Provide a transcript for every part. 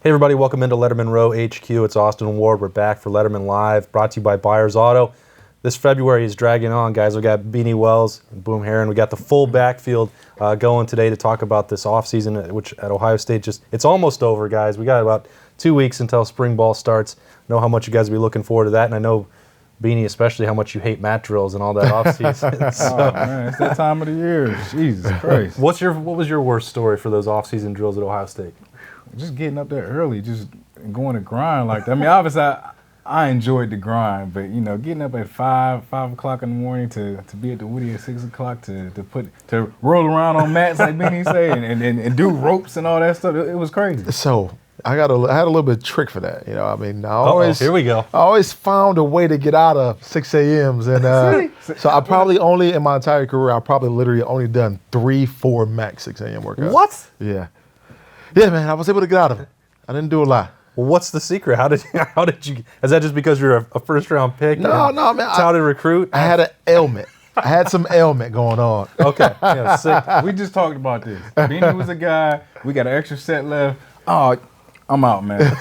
Hey everybody, welcome into Lettermen Row HQ. It's Austin Ward. We're back for Lettermen Live, brought to you by Byers Auto. This February is dragging on, guys. We got Beanie Wells and Boom Herron. We got the full backfield going today to talk about this offseason, which at Ohio State it's almost over, guys. We got about 2 weeks until spring ball starts. Know how much you guys will be looking forward to that, and I know, Beanie, especially how much you hate mat drills and all that offseason. Oh man, it's that time of the year. Jesus Christ. What was your worst story for those offseason drills at Ohio State? Just getting up there early, just going to grind like that. I mean, obviously I enjoyed the grind, but getting up at 5 o'clock in the morning to be at the Woody at 6 o'clock to roll around on mats like Beanie say and do ropes and all that stuff. It was crazy. So I had a little bit of trick for that. Here we go. I always found a way to get out of 6 a.m.s, and so I probably only in my entire career I probably literally only done 3-4 max 6 a.m. workouts. What? Yeah, man. I was able to get out of it. I didn't do a lot. Well, what's the secret? How did you? Is that just because you're a first round pick? No, man. Touted recruit. I had an ailment. I had some ailment going on. Okay. Yeah, sick. We just talked about this. Beanie was a guy. We got an extra set left. Oh, I'm out, man.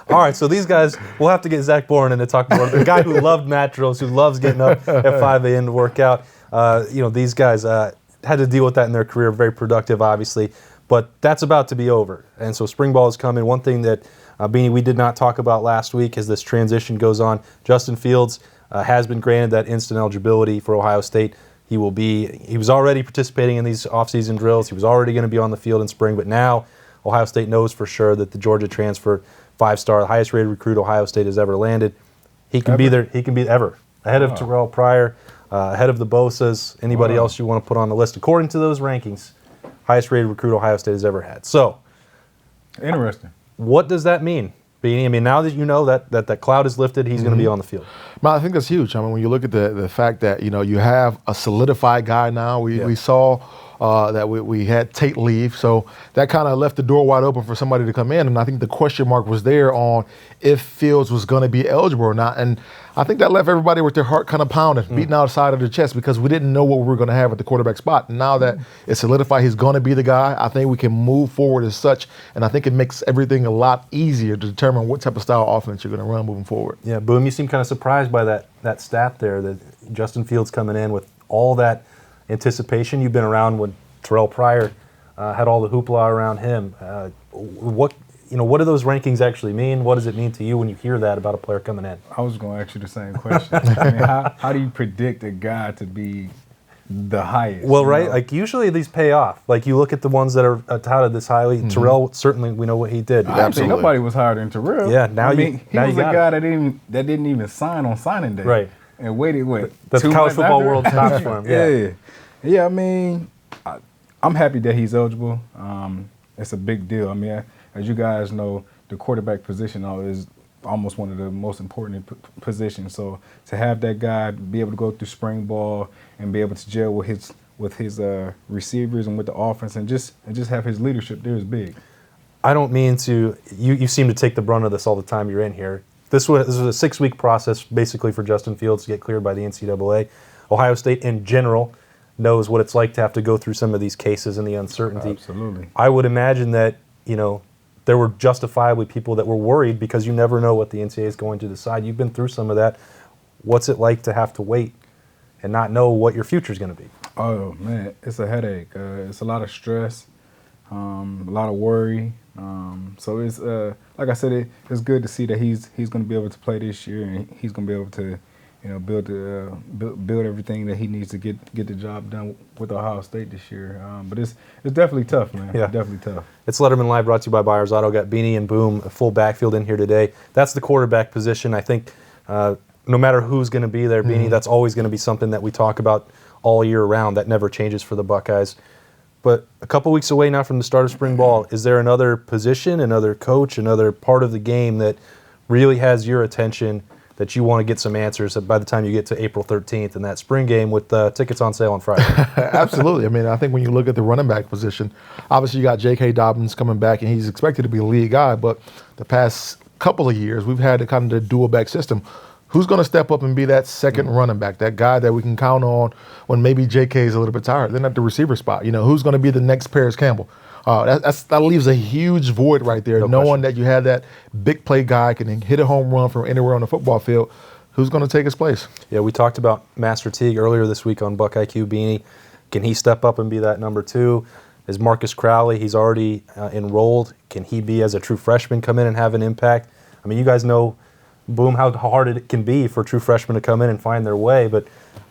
All right, so these guys, we'll have to get Zach Boren in to talk more. The guy who loved mat drills, who loves getting up at 5 a.m. to work out. These guys had to deal with that in their career. Very productive, obviously. But that's about to be over. And so spring ball is coming. One thing that, Beanie, we did not talk about last week as this transition goes on, Justin Fields has been granted that instant eligibility for Ohio State. He was already participating in these offseason drills. He was already going to be on the field in spring. But now Ohio State knows for sure that the Georgia transfer, 5-star, the highest rated recruit Ohio State has ever landed. He can be there. He can be ever. Ahead of Terrell Pryor, ahead of the Bosas, anybody else you want to put on the list. According to those rankings, highest rated recruit Ohio State has ever had. So, interesting. What does that mean, Beanie? I mean, now that you know that cloud is lifted, he's going to be on the field. Man, I think that's huge. I mean, when you look at the fact that you have a solidified guy now. We saw that we had Tate leave, so that kind of left the door wide open for somebody to come in. And I think the question mark was there on if Fields was going to be eligible or not. And I think that left everybody with their heart kind of pounding, beating outside of their chest, because we didn't know what we were going to have at the quarterback spot. And now that it's solidified, he's going to be the guy. I think we can move forward as such, and I think it makes everything a lot easier to determine what type of style offense you're going to run moving forward. Yeah, Boom, you seem kind of surprised by that stat there, that Justin Fields coming in with all that anticipation. You've been around when Terrell Pryor had all the hoopla around him. What do those rankings actually mean? What does it mean to you when you hear that about a player coming in? I was going to ask you the same question. I mean, how do you predict a guy to be the highest? Well, right, like usually these pay off. Like you look at the ones that are touted this highly. Terrell, certainly we know what he did. I think nobody was higher than Terrell. Yeah, now he was a guy that didn't even sign on signing day. Right. And waited That's college football world tops for him. Yeah. I mean, I'm happy that he's eligible. It's a big deal. I mean, as you guys know, the quarterback position is almost one of the most important positions. So to have that guy be able to go through spring ball and be able to gel with his receivers and with the offense and just have his leadership there is big. I don't mean to. You seem to take the brunt of this all the time you're in here. This was a 6-week process basically for Justin Fields to get cleared by the NCAA. Ohio State in general knows what it's like to have to go through some of these cases and the uncertainty. Absolutely. I would imagine that there were justifiably people that were worried because you never know what the NCAA is going to decide. You've been through some of that. What's it like to have to wait and not know what your future is going to be? Oh, man, it's a headache. It's a lot of stress, a lot of worry. So it's like I said, it's good to see that he's going to be able to play this year, and he's going to be able to build everything that he needs to get the job done with Ohio State this year. But it's definitely tough, man. Yeah. Definitely tough. It's Lettermen Live, brought to you by Byers Auto. Got Beanie and Boom, a full backfield in here today. That's the quarterback position. I think no matter who's going to be there, Beanie, that's always going to be something that we talk about all year round. That never changes for the Buckeyes. But a couple weeks away now from the start of spring ball, is there another position, another coach, another part of the game that really has your attention, that you want to get some answers by the time you get to April 13th in that spring game with tickets on sale on Friday? Absolutely. I mean, I think when you look at the running back position, obviously you got J.K. Dobbins coming back, and he's expected to be a lead guy. But the past couple of years, we've had kind of the dual back system. Who's going to step up and be that second running back, that guy that we can count on when maybe J.K. is a little bit tired? Then at the receiver spot, who's going to be the next Paris Campbell? That leaves a huge void right there, knowing that you had that big play guy can hit a home run from anywhere on the football field. Who's going to take his place? Yeah, we talked about Master Teague earlier this week on Buckeye Q Beanie. Can he step up and be that number 2? Is Marcus Crowley, he's already enrolled. Can he be, as a true freshman, come in and have an impact? I mean, you guys know, Boom, how hard it can be for true freshmen to come in and find their way, but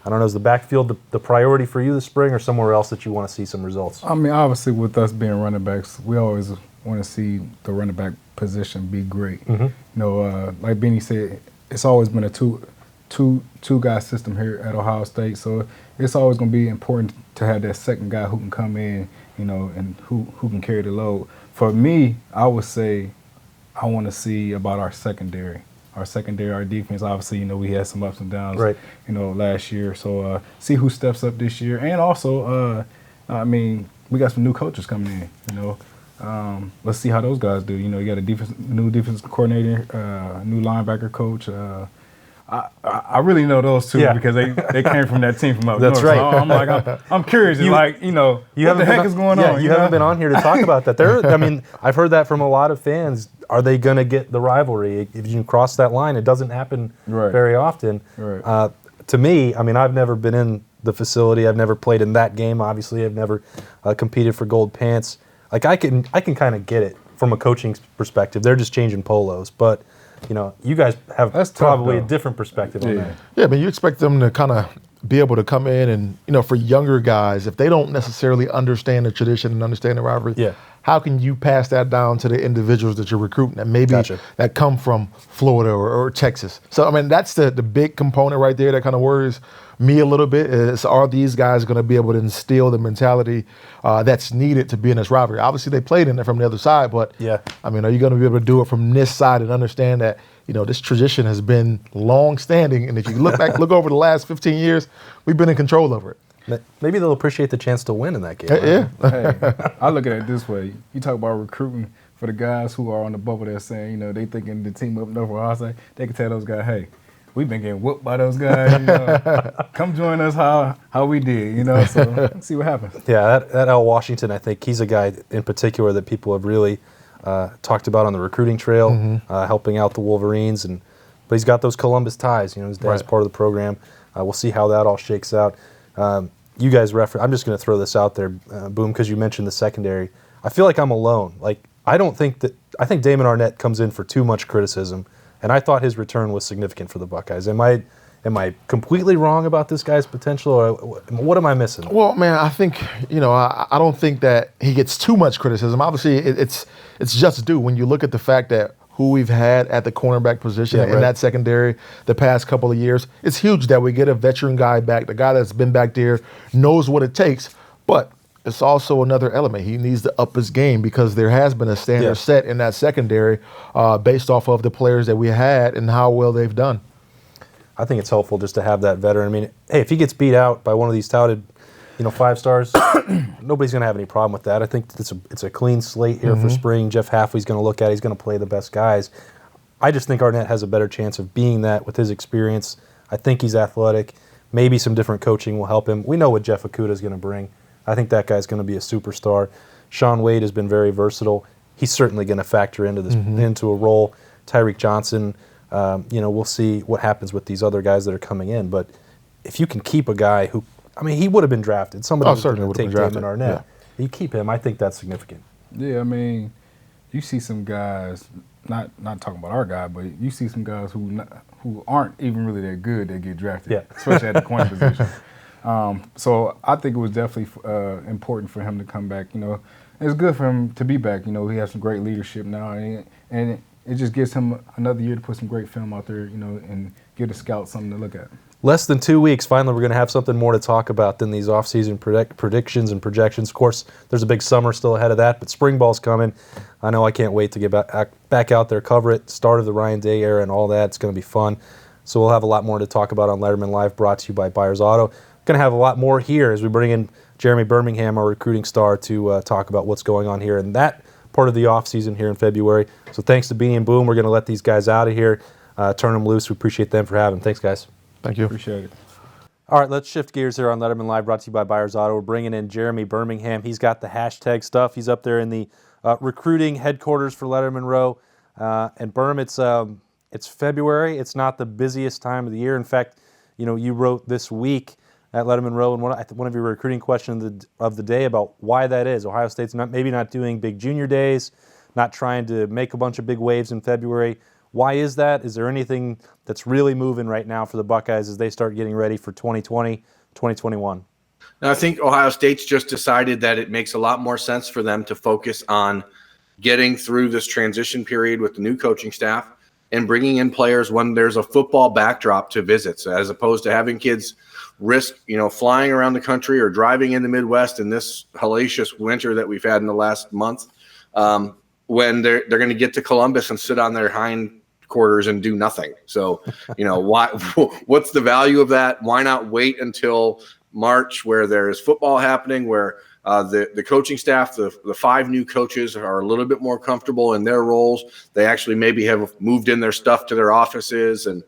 I don't know, is the backfield the priority for you this spring, or somewhere else that you want to see some results? I mean, obviously with us being running backs, we always want to see the running back position be great. Like Beanie said, it's always been a two guy system here at Ohio State, so it's always going to be important to have that second guy who can come in, and who can carry the load. For me, I would say I want to see about our secondary. Our defense, obviously, we had some ups and downs, right, last year. So see who steps up this year. And also, we got some new coaches coming in, let's see how those guys do. You got a new defensive coordinator, new linebacker coach. I really know those two because they came from that team from up That's north. right. So I'm like, I'm curious, what the heck is going on? You haven't been on here to talk about that. I've heard that from a lot of fans. Are they going to get the rivalry? If you cross that line, it doesn't happen very often. Right. To me, I've never been in the facility. I've never played in that game. Obviously, I've never competed for gold pants. Like I can kind of get it from a coaching perspective. They're just changing polos, but you guys have probably a different perspective on that. Yeah, but you expect them to kind of be able to come in and, for younger guys, if they don't necessarily understand the tradition and understand the rivalry, how can you pass that down to the individuals that you're recruiting that maybe that come from Florida or Texas? So, that's the big component right there that kind of worries me a little bit is, are these guys going to be able to instill the mentality that's needed to be in this rivalry? Obviously, they played in it from the other side, but, are you going to be able to do it from this side and understand that, this tradition has been long-standing, and if you look over the last 15 years, we've been in control over it. Maybe they'll appreciate the chance to win in that game. Yeah. Hey, I look at it this way. You talk about recruiting for the guys who are on the bubble that's saying, they thinking the team up north, Ohio State, they can tell those guys, hey, we've been getting whooped by those guys. Come join us how we did, so let's see what happens. Yeah, that Al Washington, I think he's a guy in particular that people have really talked about on the recruiting trail, helping out the Wolverines. But he's got those Columbus ties. His dad's part of the program. We'll see how that all shakes out. You guys I'm just going to throw this out there, Boom, because you mentioned the secondary. I feel like I'm alone. I think Damon Arnett comes in for too much criticism, and I thought his return was significant for the Buckeyes. Am I completely wrong about this guy's potential, or what am I missing? Well, man, I think, I don't think that he gets too much criticism. Obviously, it's just due when you look at the fact that who we've had at the cornerback position in that secondary the past couple of years. It's huge that we get a veteran guy back, the guy that's been back there, knows what it takes, but it's also another element. He needs to up his game because there has been a standard set in that secondary based off of the players that we had and how well they've done. I think it's helpful just to have that veteran. Hey, if he gets beat out by one of these touted, 5 stars, nobody's going to have any problem with that. I think it's a clean slate here for spring. Jeff Halfley's going to look at it. He's going to play the best guys. I just think Arnett has a better chance of being that with his experience. I think he's athletic. Maybe some different coaching will help him. We know what Jeff Okuda is going to bring. I think that guy's going to be a superstar. Sean Wade has been very versatile. He's certainly going to factor into this into a role. Tyreek Johnson, we'll see what happens with these other guys that are coming in. But if you can keep a guy who, he would have been drafted. Somebody was going to take Damon Arnett. Yeah. You keep him. I think that's significant. Yeah, you see some guys, not talking about our guy, but you see some guys who aren't even really that good that get drafted, especially at the corner position. So I think it was definitely important for him to come back. It's good for him to be back. He has some great leadership now, and it just gives him another year to put some great film out there, and give the scouts something to look at. Less than 2 weeks, finally we're going to have something more to talk about than these off-season predictions and projections. Of course, there's a big summer still ahead of that, but spring ball's coming. I know I can't wait to get back out there, cover it, start of the Ryan Day era and all that. It's going to be fun. So we'll have a lot more to talk about on Lettermen Live, brought to you by Byers Auto. Going to have a lot more here as we bring in Jeremy Birmingham, our recruiting star, to talk about what's going on here in that part of the off-season here in February. So thanks to Beanie and Boom. We're going to let these guys out of here. turn them loose. We appreciate them for having. Thanks, guys. Thank you. Appreciate it. All right, let's shift gears here on Lettermen Live, brought to you by Byers Auto. We're bringing in Jeremy Birmingham. He's got the hashtag stuff. He's up there in the recruiting headquarters for Lettermen Row. And Birm, it's February. It's not the busiest time of the year. In fact, you wrote this week at Lettermen Row in one of your recruiting questions of the day about why that is. Ohio State's maybe not doing big junior days, not trying to make a bunch of big waves in February. Why is that? Is there anything that's really moving right now for the Buckeyes as they start getting ready for 2020, 2021? And I think Ohio State's just decided that it makes a lot more sense for them to focus on getting through this transition period with the new coaching staff and bringing in players when there's a football backdrop to visits, as opposed to having kids risk, flying around the country or driving in the Midwest in this hellacious winter that we've had in the last month, when they're going to get to Columbus and sit on their hind quarters and do nothing. So, why? What's the value of that? Why not wait until March, where there's football happening, where the coaching staff, the 5 new coaches are a little bit more comfortable in their roles. They actually maybe have moved in their stuff to their offices, and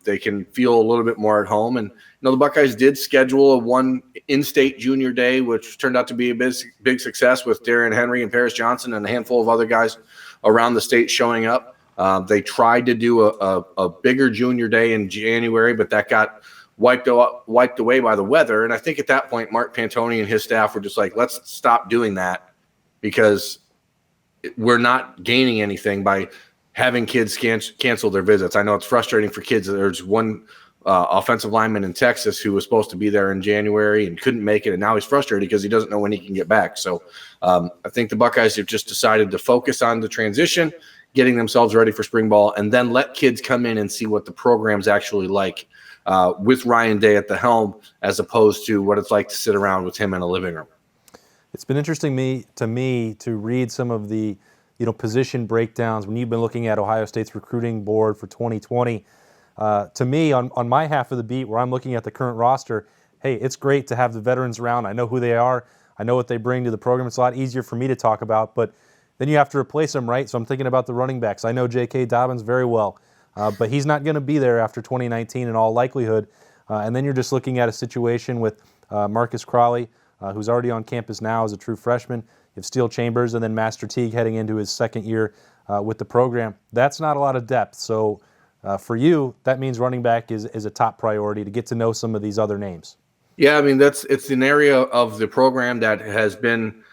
they can feel a little bit more at home. And the Buckeyes did schedule a one in-state junior day, which turned out to be a big success with Darren Henry and Paris Johnson and a handful of other guys around the state showing up. They tried to do a bigger junior day in January, but that got wiped away by the weather. And I think at that point, Mark Pantoni and his staff were just like, let's stop doing that, because we're not gaining anything by having kids cancel their visits. I know it's frustrating for kids. There's one offensive lineman in Texas who was supposed to be there in January and couldn't make it, and now he's frustrated because he doesn't know when he can get back. So I think the Buckeyes have just decided to focus on the transition, getting themselves ready for spring ball, and then let kids come in and see what the program's actually like with Ryan Day at the helm, as opposed to what it's like to sit around with him in a living room. It's been interesting to me to read some of the position breakdowns when you've been looking at Ohio State's recruiting board for 2020. To me, on my half of the beat, where I'm looking at the current roster, hey, it's great to have the veterans around. I know who they are. I know what they bring to the program. It's a lot easier for me to talk about, but then you have to replace them, right? So I'm thinking about the running backs. I know J.K. Dobbins very well, but he's not going to be there after 2019 in all likelihood. And then you're just looking at a situation with Marcus Crawley, who's already on campus now as a true freshman. You have Steele Chambers and then Master Teague heading into his second year with the program. That's not a lot of depth. So for you, that means running back is a top priority to get to know some of these other names. Yeah, I mean, it's an area of the program that has been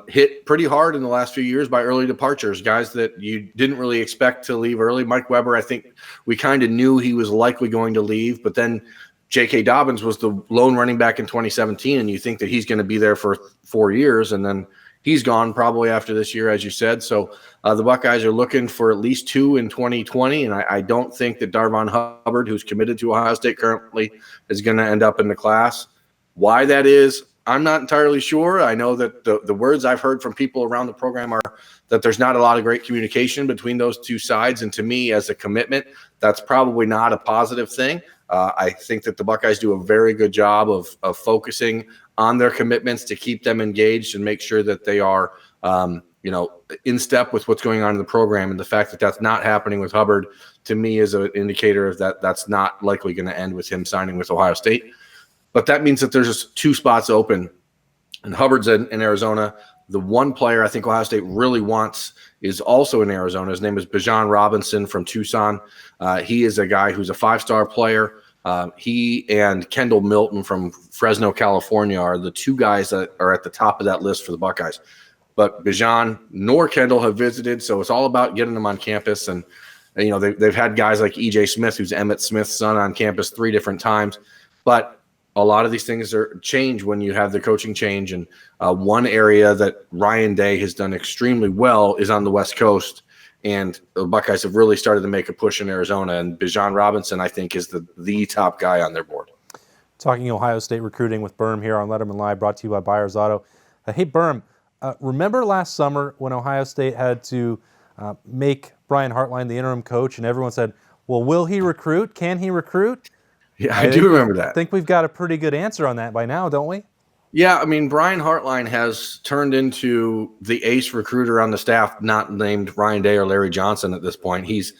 hit pretty hard in the last few years by early departures, guys that you didn't really expect to leave early. Mike Weber, I think we kind of knew he was likely going to leave, but then J.K. Dobbins was the lone running back in 2017, and you think that he's going to be there for 4 years, and then he's gone probably after this year, as you said. So the Buckeyes are looking for at least 2 in 2020, and I don't think that Darvon Hubbard, who's committed to Ohio State currently, is going to end up in the class. Why that is, I'm not entirely sure. I know that the words I've heard from people around the program are that there's not a lot of great communication between those two sides, and to me, as a commitment, that's probably not a positive thing. I think that the Buckeyes do a very good job of focusing on their commitments to keep them engaged and make sure that they are, in step with what's going on in the program. And the fact that that's not happening with Hubbard, to me, is an indicator of that's not likely going to end with him signing with Ohio State. But that means that there's just 2 spots open, and Hubbard's in Arizona. The one player I think Ohio State really wants is also in Arizona. His name is Bijan Robinson from Tucson. He is a guy who's a 5-star player. He and Kendall Milton from Fresno, California are the 2 guys that are at the top of that list for the Buckeyes. But Bijan nor Kendall have visited, so it's all about getting them on campus. And they've had guys like E.J. Smith, who's Emmitt Smith's son, on campus 3 different times. But a lot of these things change when you have the coaching change. And one area that Ryan Day has done extremely well is on the West Coast. And the Buckeyes have really started to make a push in Arizona. And Bijan Robinson, I think, is the top guy on their board. Talking Ohio State recruiting with Berm here on Lettermen Live, brought to you by Byers Auto. Hey, Berm, remember last summer when Ohio State had to make Brian Hartline the interim coach, and everyone said, well, will he recruit? Can he recruit? Yeah, I do remember that. I think we've got a pretty good answer on that by now, don't we? Yeah, I mean, Brian Hartline has turned into the ace recruiter on the staff, not named Ryan Day or Larry Johnson at this point. He's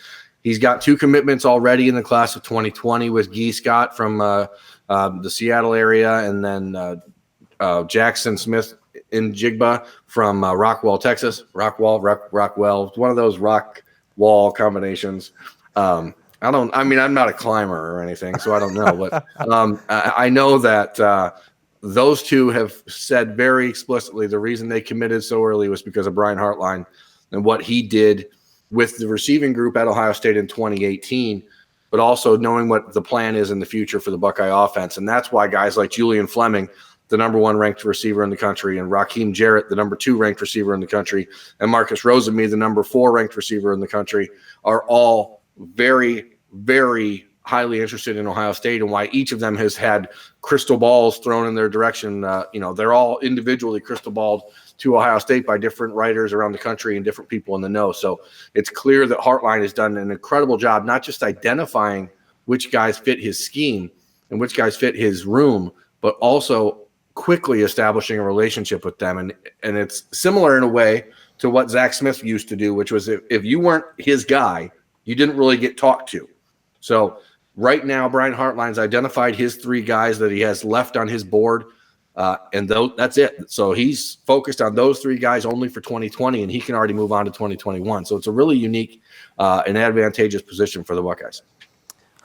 He's got 2 commitments already in the class of 2020 with Guy Scott from the Seattle area, and then Jackson Smith in Jigba from Rockwell, Texas. Rockwell, one of those rock wall combinations. I'm not a climber or anything, so I don't know. But I know that those 2 have said very explicitly the reason they committed so early was because of Brian Hartline and what he did with the receiving group at Ohio State in 2018, but also knowing what the plan is in the future for the Buckeye offense. And that's why guys like Julian Fleming, the number 1 ranked receiver in the country, and Raheem Jarrett, the number 2 ranked receiver in the country, and Marcus Rosemy, the number 4 ranked receiver in the country, are all very, very highly interested in Ohio State, and why each of them has had crystal balls thrown in their direction. They're all individually crystal balled to Ohio State by different writers around the country and different people in the know. So it's clear that Hartline has done an incredible job, not just identifying which guys fit his scheme and which guys fit his room, but also quickly establishing a relationship with them. And it's similar in a way to what Zach Smith used to do, which was if you weren't his guy, you didn't really get talked to. So right now, Brian Hartline's identified his 3 guys that he has left on his board, and that's it. So he's focused on those 3 guys only for 2020, and he can already move on to 2021. So it's a really unique and advantageous position for the Buckeyes.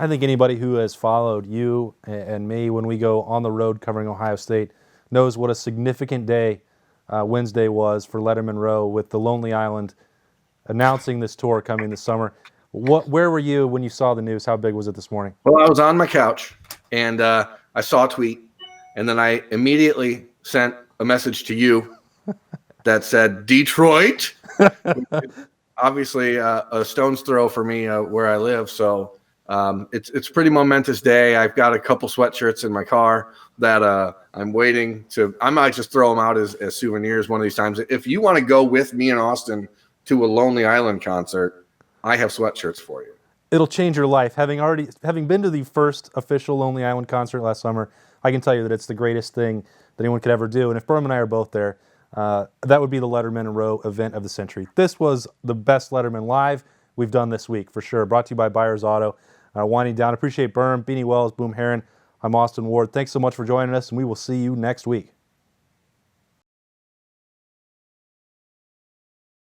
I think anybody who has followed you and me when we go on the road covering Ohio State knows what a significant day Wednesday was for Lettermen Row with the Lonely Island announcing this tour coming this summer. Where were you when you saw the news? How big was it this morning? Well, I was on my couch, and I saw a tweet, and then I immediately sent a message to you that said, Detroit. Obviously, a stone's throw for me where I live, so it's a pretty momentous day. I've got a couple sweatshirts in my car that I'm waiting to – I might just throw them out as souvenirs one of these times. If you want to go with me and Austin to a Lonely Island concert, I have sweatshirts for you. It'll change your life. Having been to the first official Lonely Island concert last summer, I can tell you that it's the greatest thing that anyone could ever do. And if Berm and I are both there, that would be the Lettermen Row event of the century. This was the best Letterman Live we've done this week, for sure. Brought to you by Byers Auto. Winding down. Appreciate Berm, Beanie Wells, Boom Herron. I'm Austin Ward. Thanks so much for joining us, and we will see you next week.